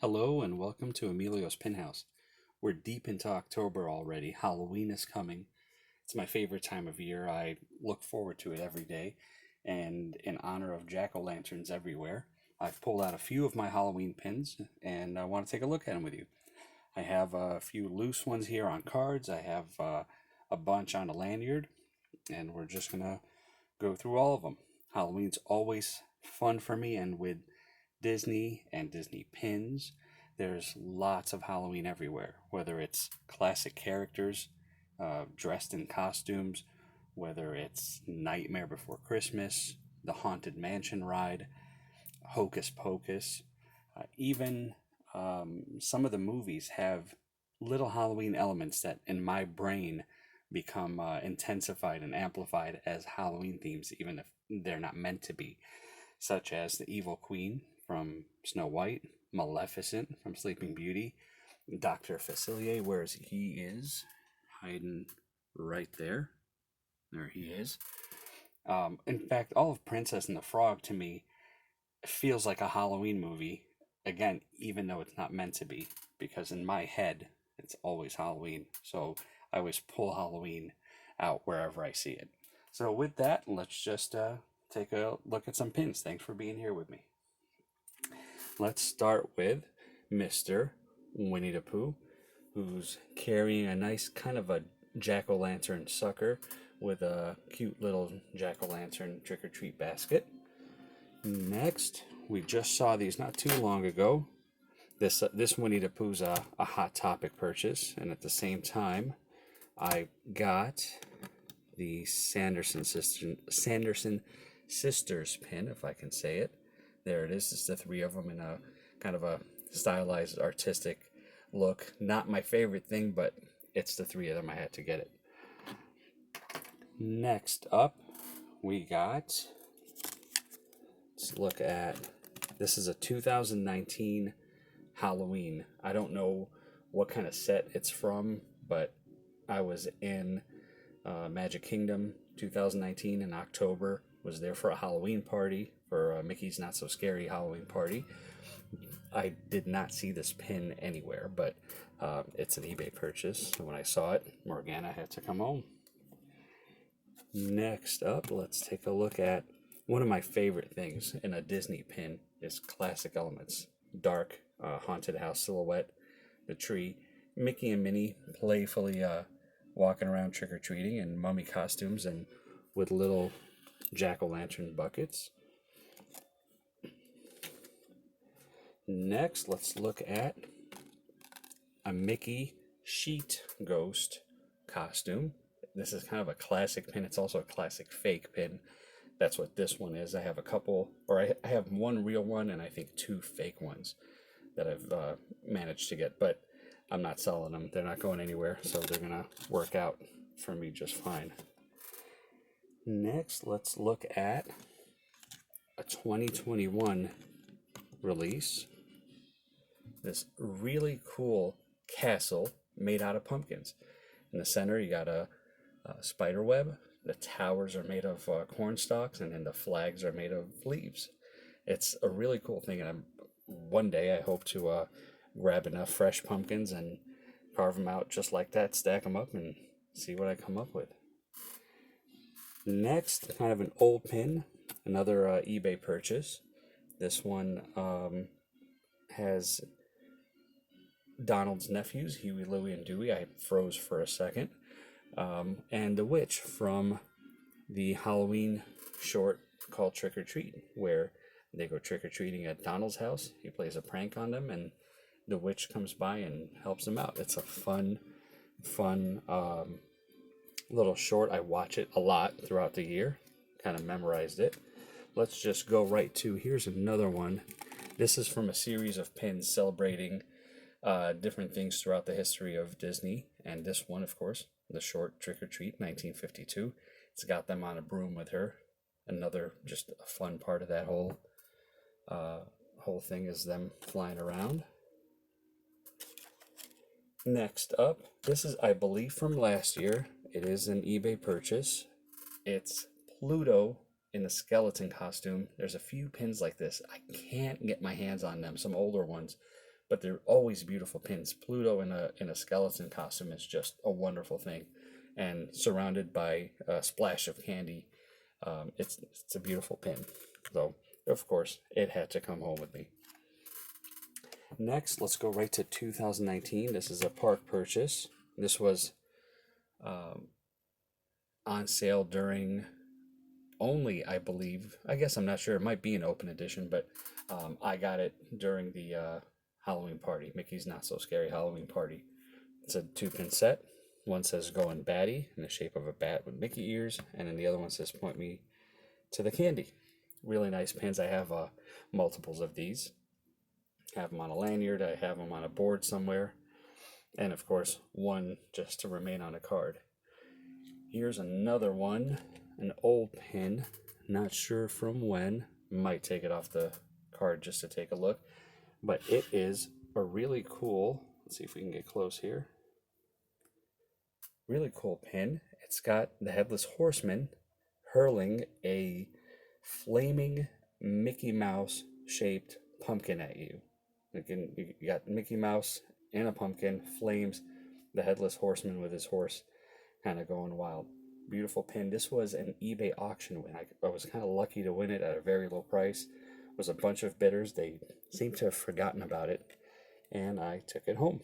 Hello and welcome to Emilio's Pinhouse. We're deep into October already. Halloween is coming. It's my favorite time of year. I look forward to it every day. And in honor of jack-o'-lanterns everywhere, I've pulled out a few of my Halloween pins and I want to take a look at them with you. I have a few loose ones here on cards. I have a bunch on a lanyard, and we're just going to go through all of them. Halloween's always fun for me, and with Disney and Disney pins, there's lots of Halloween everywhere, whether it's classic characters dressed in costumes, whether it's Nightmare Before Christmas, the Haunted Mansion ride, Hocus Pocus, even some of the movies have little Halloween elements that in my brain become intensified and amplified as Halloween themes, even if they're not meant to be, such as the Evil Queen from Snow White, Maleficent from Sleeping Beauty, Dr. Facilier, whereas he is hiding right there. There he is. In fact, all of Princess and the Frog to me feels like a Halloween movie. Again, even though it's not meant to be, because in my head, it's always Halloween. So I always pull Halloween out wherever I see it. So with that, let's just take a look at some pins. Thanks for being here with me. Let's start with Mr. Winnie the Pooh, who's carrying a nice kind of a jack-o'-lantern sucker with a cute little jack-o'-lantern trick-or-treat basket. Next, we just saw these not too long ago. This Winnie the Pooh's a Hot Topic purchase, and at the same time, I got the Sanderson Sisters pin, if I can say it. There it is. It's the three of them in a kind of a stylized, artistic look. Not my favorite thing, but it's the three of them. I had to get it. Next up, we got, let's look at, this is a 2019 Halloween. I don't know what kind of set it's from, but I was in Magic Kingdom 2019 in October. Was there for a Halloween party, for Mickey's Not So Scary Halloween party. I did not see this pin anywhere, but it's an eBay purchase. So when I saw it, Morgana had to come home. Next up, let's take a look at one of my favorite things in a Disney pin is classic elements. Dark haunted house silhouette, the tree, Mickey and Minnie playfully walking around trick-or-treating in mummy costumes and with little jack-o'-lantern buckets. Next, let's look at a Mickey sheet ghost costume. This is kind of a classic pin. It's also a classic fake pin. That's what this one is. I have a couple, or I have one real one and I think two fake ones that I've managed to get, but I'm not selling them. They're not going anywhere, so they're going to work out for me just fine. Next, let's look at a 2021 release. This really cool castle made out of pumpkins. In the center, you got a spider web. The towers are made of corn stalks, and then the flags are made of leaves. It's a really cool thing, and one day I hope to grab enough fresh pumpkins and carve them out just like that, stack them up, and see what I come up with. Next, kind of an old pin, another eBay purchase. This one has Donald's nephews, Huey, Louie, and Dewey. I froze for a second. And the witch from the Halloween short called Trick or Treat, where they go trick-or-treating at Donald's house. He plays a prank on them, and the witch comes by and helps them out. It's a fun little short. I watch it a lot throughout the year. Kind of memorized it. Let's just go right to, here's another one. This is from a series of pins celebrating different things throughout the history of Disney. And this one, of course, the short Trick or Treat, 1952. It's got them on a broom with her. Another just a fun part of that whole thing is them flying around. Next up, this is, I believe, from last year. It is an eBay purchase. It's Pluto in a skeleton costume. There's a few pins like this. I can't get my hands on them, some older ones, but they're always beautiful pins. Pluto in a skeleton costume is just a wonderful thing, and surrounded by a splash of candy, it's a beautiful pin. So of course it had to come home with me. Next, let's go right to 2019. This is a park purchase. This was on sale during only, I believe. I guess I'm not sure. It might be an open edition, but I got it during the Halloween party, Mickey's Not So Scary Halloween Party. It's a 2-pin set. One says Going Batty in the shape of a bat with Mickey ears, and then the other one says Point Me to the Candy. Really nice pins. I have multiples of these. I have them on a lanyard. I have them on a board somewhere. And of course, one just to remain on a card. Here's another one, an old pin. Not sure from when. Might take it off the card just to take a look. But it is a really cool, let's see if we can get close here. Really cool pin. It's got the Headless Horseman hurling a flaming Mickey Mouse shaped pumpkin at you. Again, you got Mickey Mouse and a pumpkin, flames, the Headless Horseman with his horse kind of going wild. Beautiful pin. This was an eBay auction win. I was kind of lucky to win it at a very low price. It was a bunch of bidders. They seem to have forgotten about it, and I took it home.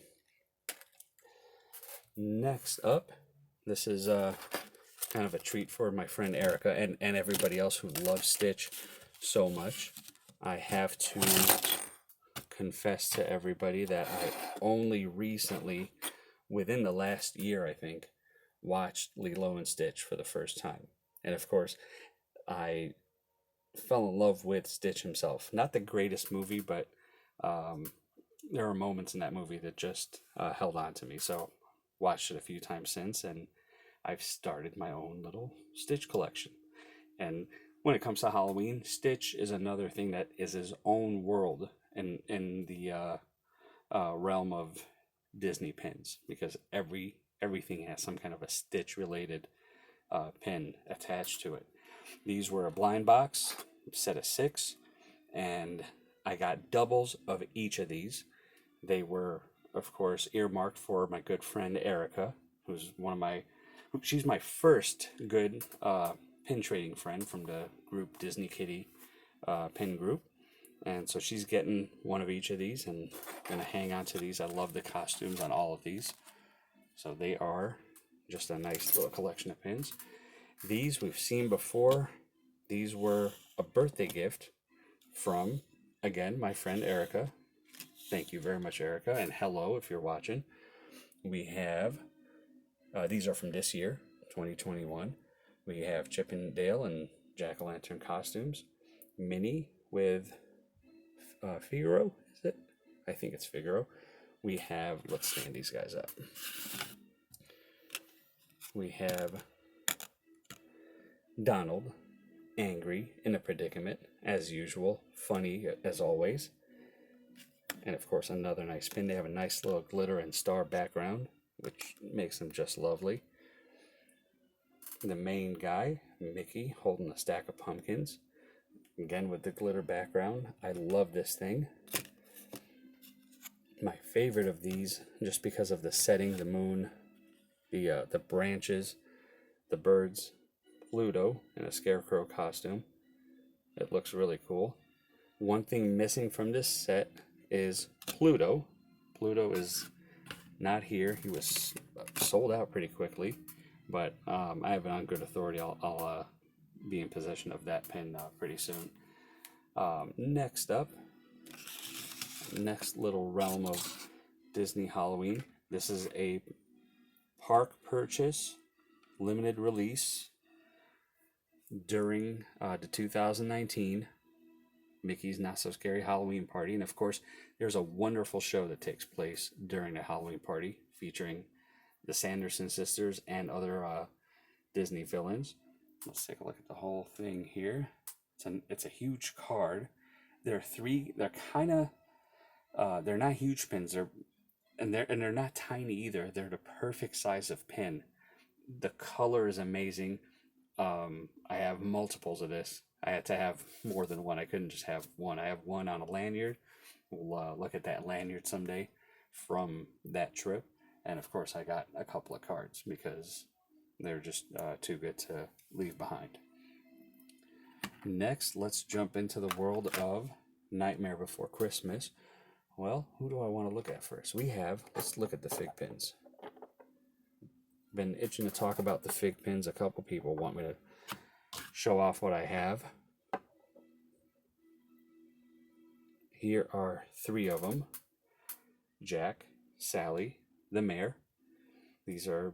Next up, this is kind of a treat for my friend Erica and everybody else who loves Stitch so much. I have to confess to everybody that I only recently, within the last year, I think, watched Lilo and Stitch for the first time. And of course, I fell in love with Stitch himself. Not the greatest movie, but there are moments in that movie that just held on to me. So watched it a few times since, and I've started my own little Stitch collection. And when it comes to Halloween, Stitch is another thing that is his own world in the realm of Disney pins, because everything has some kind of a Stitch related pin attached to it. These were a blind box, set of 6, and I got doubles of each of these. They were, of course, earmarked for my good friend Erica, who's she's my first good pin trading friend from the group Disney Kitty pin group. And so she's getting one of each of these, and gonna hang on to these. I love the costumes on all of these. So they are just a nice little collection of pins. These we've seen before. These were a birthday gift from, again, my friend Erica. Thank you very much, Erica, and hello if you're watching. We have, these are from this year, 2021. We have Chip and Dale and Jack-o'-lantern costumes. Minnie with Figaro, is it? I think it's Figaro. We have, let's stand these guys up. We have Donald, angry, in a predicament, as usual, funny as always. And of course, another nice pin. They have a nice little glitter and star background, which makes them just lovely. The main guy, Mickey, holding a stack of pumpkins. Again, with the glitter background. I love this thing. My favorite of these, just because of the setting, the moon, the branches, the birds, Pluto in a scarecrow costume. It looks really cool. One thing missing from this set is Pluto. Pluto is not here. He was sold out pretty quickly, but I have it on good authority. I'll be in possession of that pin pretty soon. Next up, next little realm of Disney Halloween. This is a park purchase, limited release during the 2019 Mickey's Not So Scary Halloween Party. And of course, there's a wonderful show that takes place during the Halloween party featuring the Sanderson sisters and other Disney villains. Let's take a look at the whole thing here. It's a huge card. They're kind of they're not huge pins. They're not tiny either. They're the perfect size of pin. The color is amazing. I have multiples of this. I had to have more than one. I couldn't just have one. I have one on a lanyard. we'll look at that lanyard someday from that trip. And of course, I got a couple of cards because they're just too good to leave behind. Next, let's jump into the world of Nightmare Before Christmas. Well, who do I want to look at first? Let's look at the fig pins. Been itching to talk about the fig pins. A couple people want me to show off what I have. Here are 3 of them. Jack, Sally, the Mayor. These are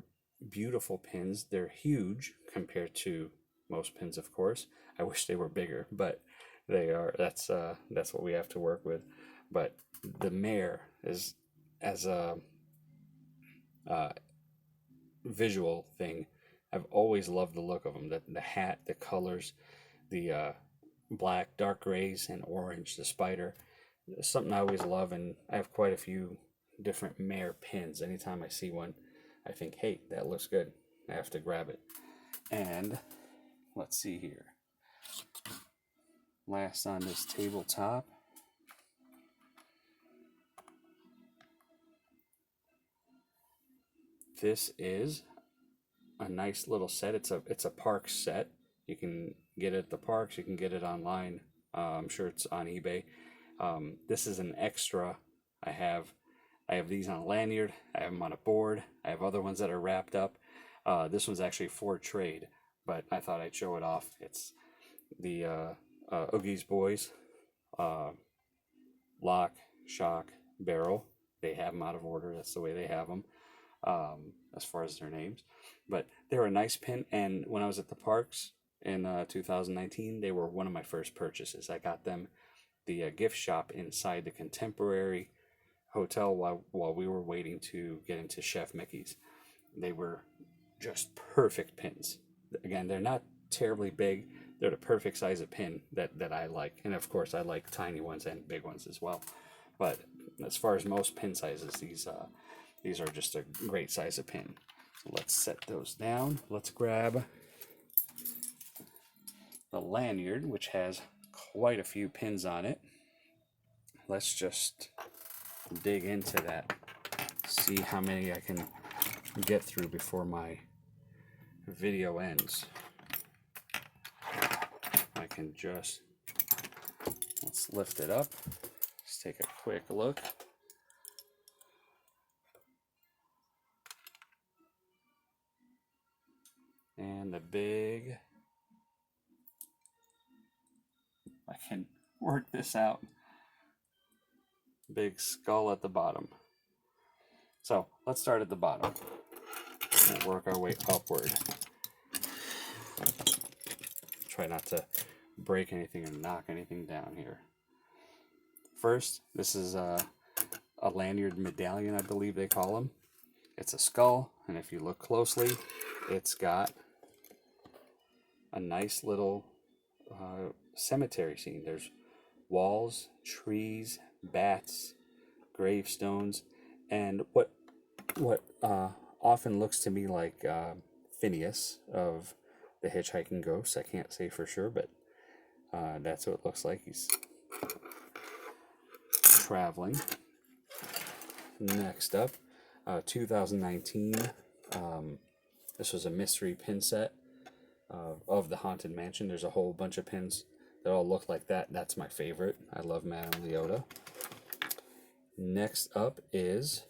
beautiful pins. They're huge compared to most pins, of course. I wish they were bigger, but they are. That's what we have to work with. But the Mayor is, as a visual thing, I've always loved the look of them. The hat, the colors, the black, dark grays, and orange. The spider. Something I always love, and I have quite a few different Mayor pins. Anytime I see one, I think, hey, that looks good. I have to grab it. And let's see here. Last on this tabletop, this is a nice little set. It's a park set. You can get it at the parks. You can get it online. I'm sure it's on eBay. This is an extra. I have these on a lanyard. I have them on a board. I have other ones that are wrapped up. This one's actually for trade, but I thought I'd show it off. It's the Oogie's Boys, Lock, Shock, Barrel. They have them out of order. That's the way they have them, as far as their names. But they're a nice pin, and when I was at the parks in 2019, they were one of my first purchases. I got them the gift shop inside the Contemporary Hotel while we were waiting to get into Chef Mickey's. They were just perfect pins. Again, they're not terribly big. They're the perfect size of pin that I like. And of course, I like tiny ones and big ones as well. But as far as most pin sizes, these are just a great size of pin. So let's set those down. Let's grab the lanyard, which has quite a few pins on it. Let's just dig into that, see how many I can get through before my video ends. I can just, let's lift it up. Let's take a quick look. And the big, I can work this out, big skull at the bottom. So let's start at the bottom and work our way upward. Try not to break anything or knock anything down here. First, this is a lanyard medallion, I believe they call them. It's a skull, and if you look closely, it's got a nice little cemetery scene. There's walls, trees, bats, gravestones, and what often looks to me like Phineas of the Hitchhiking Ghost. I can't say for sure, but that's what it looks like. He's traveling. Next up, 2019. This was a mystery pin set of the Haunted Mansion. There's a whole bunch of pins that all look like that. That's my favorite. I love Madame Liotta. Next up is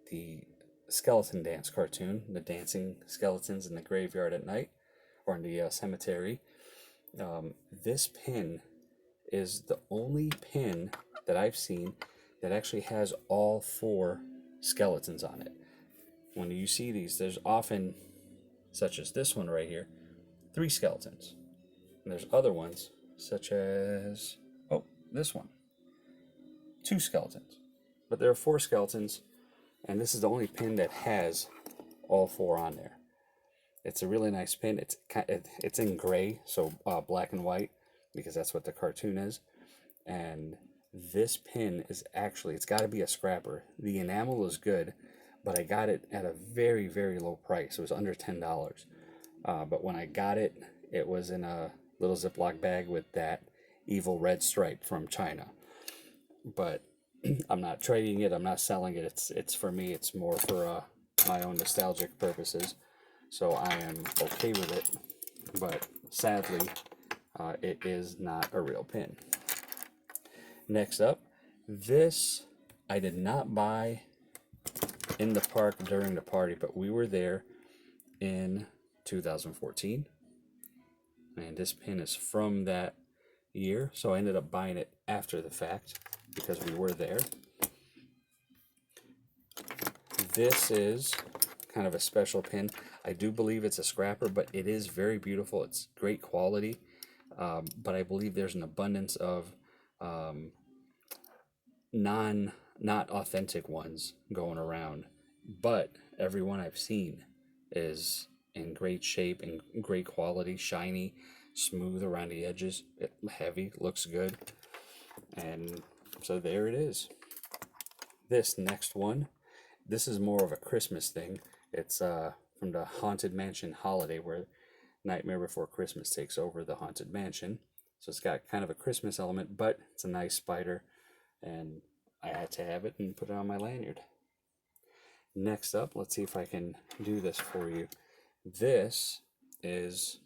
the skeleton dance cartoon, the dancing skeletons in the graveyard at night, or in the cemetery. This pin is the only pin that I've seen that actually has all 4 skeletons on it. When you see these, there's often, such as this one right here, 3 skeletons. And there's other ones, such as, this one, 2 skeletons. But there are 4 skeletons, and this is the only pin that has all 4 on there. It's a really nice pin. It's in gray, so black and white, because that's what the cartoon is. And this pin is actually, it's got to be a scrapper. The enamel is good, but I got it at a very, very low price. It was under $10. But when I got it, it was in a little Ziploc bag with that evil red stripe from China. but I'm not trading it. I'm not selling it. It's for me. It's more for my own nostalgic purposes. So I am okay with it, but sadly, it is not a real pin. Next up, this I did not buy in the park during the party, but we were there in 2014, and this pin is from that year, so I ended up buying it after the fact because we were there. This is kind of a special pin. I do believe it's a scrapper, but it is very beautiful. It's great quality, but I believe there's an abundance of not authentic ones going around, but every one I've seen is in great shape and great quality, shiny, smooth around the edges, heavy, looks good. And so there it is. This next one, this is more of a Christmas thing. It's from the Haunted Mansion holiday, where Nightmare Before Christmas takes over the Haunted Mansion. So it's got kind of a Christmas element, but it's a nice spider, and I had to have it and put it on my lanyard. Next up, let's see if I can do this for you. This is,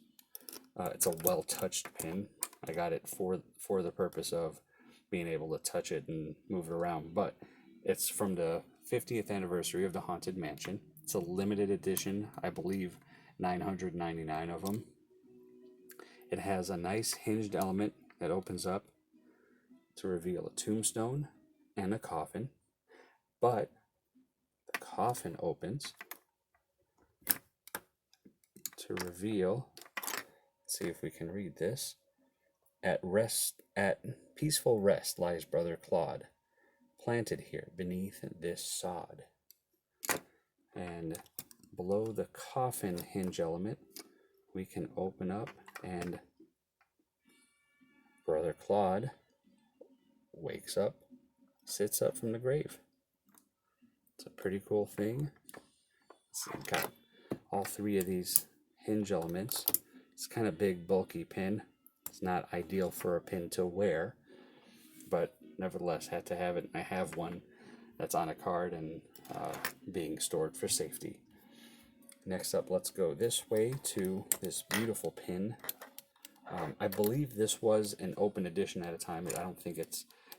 it's a well-touched pin. I got it for the purpose of being able to touch it and move it around, but it's from the 50th anniversary of the Haunted Mansion. It's a limited edition, I believe 999 of them. It has a nice hinged element that opens up to reveal a tombstone and a coffin, but the coffin opens to reveal, let's see if we can read this, at peaceful rest lies Brother Claude, planted here beneath this sod. And below the coffin hinge element, we can open up, and Brother Claude wakes up, sits up from the grave. It's a pretty cool thing. It's got all three of these hinge elements. It's kind of big, bulky pin. It's not ideal for a pin to wear, but nevertheless had to have it. I have one that's on a card and being stored for safety. Next up, let's go this way to this beautiful pin. I believe this was an open edition at a time. I don't think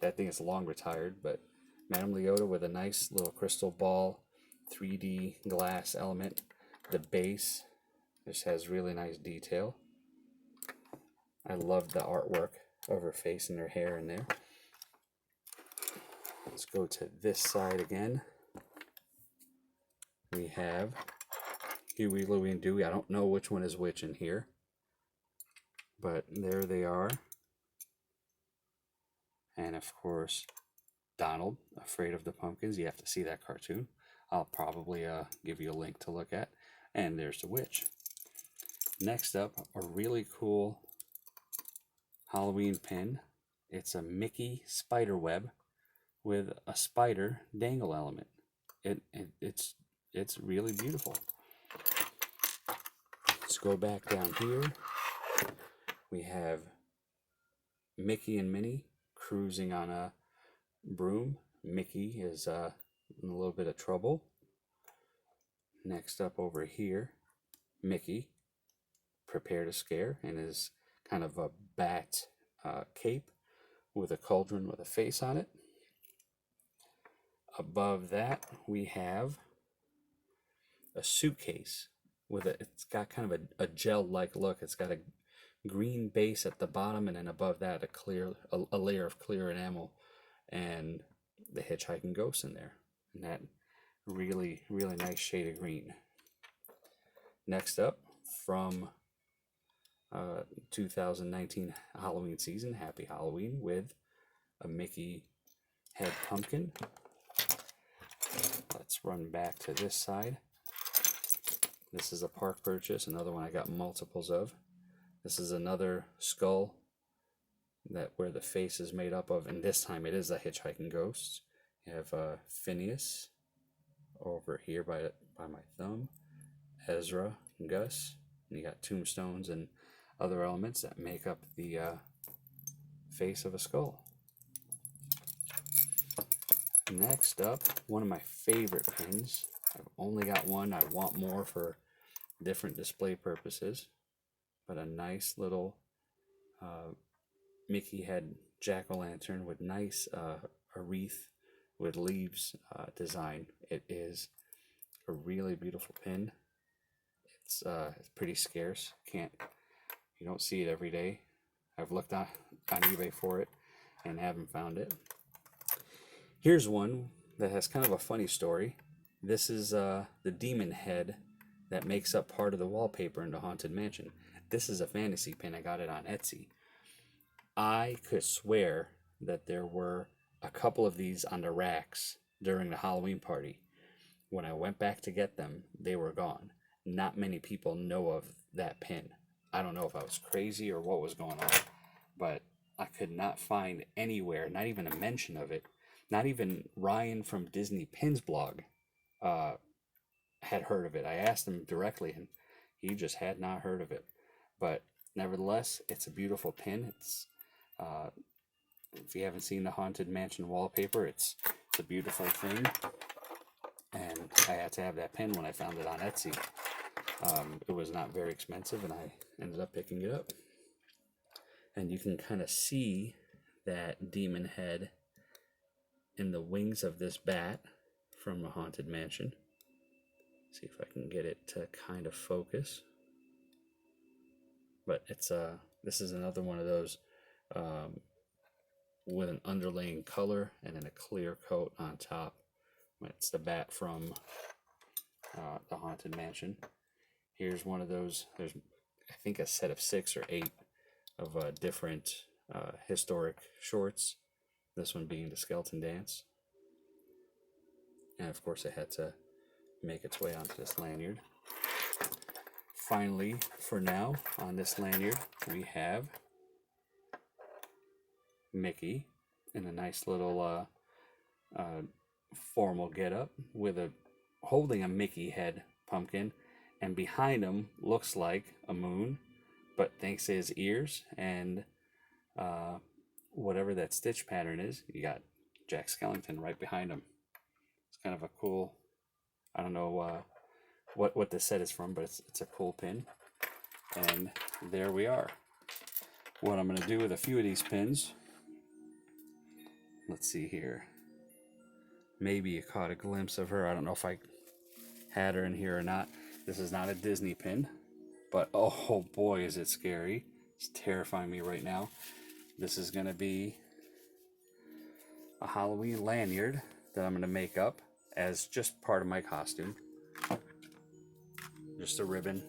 that thing is long retired, but Madame Liotta with a nice little crystal ball 3D glass element. The base just has really nice detail. I love the artwork of her face and her hair in there. Let's go to this side again. We have Huey, Louie, and Dewey. I don't know which one is which in here, but there they are. And of course, Donald, Afraid of the Pumpkins. You have to see that cartoon. I'll probably give you a link to look at. And there's the witch. Next up, a really cool Halloween pin. It's a Mickey spider web with a spider dangle element. It's really beautiful. Let's go back down here. We have Mickey and Minnie cruising on a broom. Mickey is in a little bit of trouble. Next up over here, Mickey, prepare to scare, and is kind of a bat cape with a cauldron with a face on it. Above that, we have a suitcase it's got kind of a gel-like look. It's got a green base at the bottom, and then above that a layer of clear enamel, and the hitchhiking ghost in there, and that really nice shade of green. Next up, from 2019 Halloween season, Happy Halloween, with a Mickey head pumpkin. Let's run back to this side. This is a park purchase, another one I got multiples of. This is another skull where the face is made up of, and this time it is a hitchhiking ghost. You have Phineas over here by my thumb, Ezra, and Gus, and you got tombstones and other elements that make up the face of a skull. Next up, one of my favorite pins. I've only got one. I want more for different display purposes. But a nice little Mickey head jack-o'-lantern with nice a wreath with leaves design. It is a really beautiful pin. It's pretty scarce. You don't see it every day. I've looked on eBay for it and haven't found it. Here's one that has kind of a funny story. This is the demon head that makes up part of the wallpaper in the Haunted Mansion. This is a fantasy pin. I got it on Etsy. I could swear that there were a couple of these on the racks during the Halloween party. When I went back to get them, they were gone. Not many people know of that pin. I don't know if I was crazy or what was going on, but I could not find anywhere, not even a mention of it. Not even Ryan from Disney Pins blog had heard of it. I asked him directly, and he just had not heard of it. But nevertheless, it's a beautiful pin. It's if you haven't seen the Haunted Mansion wallpaper, it's a beautiful thing. And I had to have that pin when I found it on Etsy. It was not very expensive, and I ended up picking it up. And you can kind of see that demon head in the wings of this bat from a Haunted Mansion. See if I can get it to kind of focus. But it's this is another one of those with an underlaying color and then a clear coat on top. It's the bat from the Haunted Mansion. Here's one of those. There's, I think, a set of 6 or 8 of different historic shorts. This one being the Skeleton Dance. And of course it had to make its way onto this lanyard. Finally, for now, on this lanyard, we have Mickey in a nice little formal getup with holding a Mickey head pumpkin, and behind him looks like a moon, but thanks to his ears and whatever that stitch pattern is, you got Jack Skellington right behind him. It's kind of a cool, I don't know what this set is from, but it's a cool pin. And there we are. What I'm going to do with a few of these pins, let's see here. Maybe you caught a glimpse of her. I don't know if I had her in here or not. This is not a Disney pin, but oh boy, is it scary. It's terrifying me right now. This is going to be a Halloween lanyard that I'm going to make up as just part of my costume. Just a ribbon.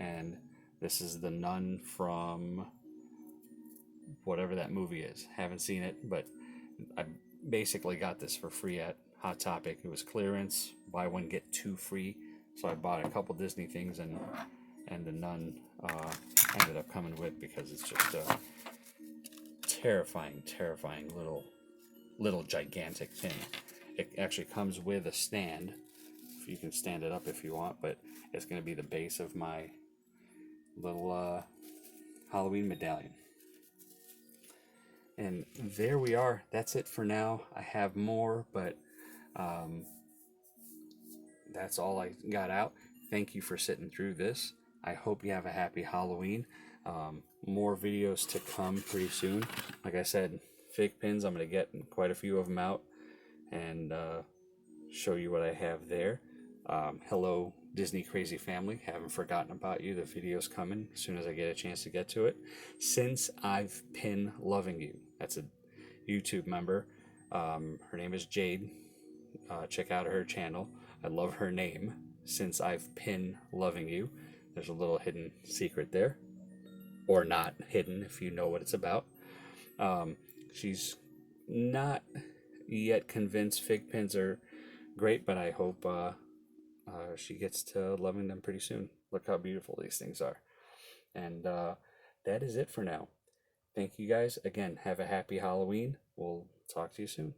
And this is the nun from whatever that movie is. Haven't seen it, but I basically got this for free at Hot Topic. It was clearance, buy one get 2 free. So I bought a couple Disney things, and the nun ended up coming with, because it's just a terrifying little gigantic pin. It actually comes with a stand. You can stand it up if you want, but it's going to be the base of my little Halloween medallion. And there we are. That's it for now. I have more, but that's all I got out. Thank you for sitting through this. I hope you have a happy Halloween. More videos to come pretty soon. Like I said, fake pins, I'm going to get quite a few of them out and show you what I have there. Hello, Disney Crazy Family. Haven't forgotten about you. The video's coming as soon as I get a chance to get to it. Since I've Been Loving You. That's a YouTube member. Her name is Jade. Check out her channel. I love her name. Since I've Been Loving You. There's a little hidden secret there. Or not hidden, if you know what it's about. She's not yet convinced fig pins are great, but I hope she gets to loving them pretty soon. Look how beautiful these things are. And that is it for now. Thank you guys. Again, have a happy Halloween. We'll talk to you soon.